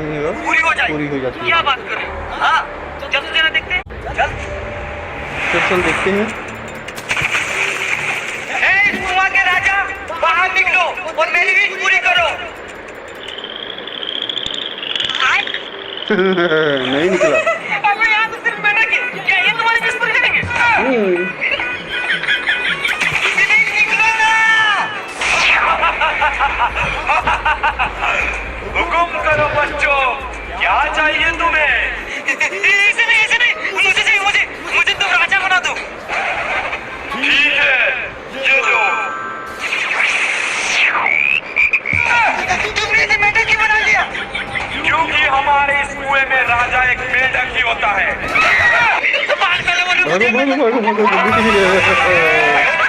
मांगनी हो पूरी हो जाती है। क्या बात कर रहे हो? हाँ चल तो जरा देखते हैं। चल चल देखते हैं। ए कुआं के राजा बाहर निकलो और मेरी विश पूरी करो। नहीं निकला। अबे यहाँ तो सिर्फ मैंने की क्या ये तुम्हारी विश पूरी करेंगे? निकलो ना। हुकुम करो बच्चों, क्या चाहिए तुम्हें? ऐसे नहीं मुझे चाहिए, मुझे तुम राजा बना दो। ठीक है ये लो। तुमने इसे मेंढक क्यों बना दिया? क्योंकि हमारे इस कुएं में राजा एक मेंढक ही होता है। भागो भागो भागो भागो जल्दी से।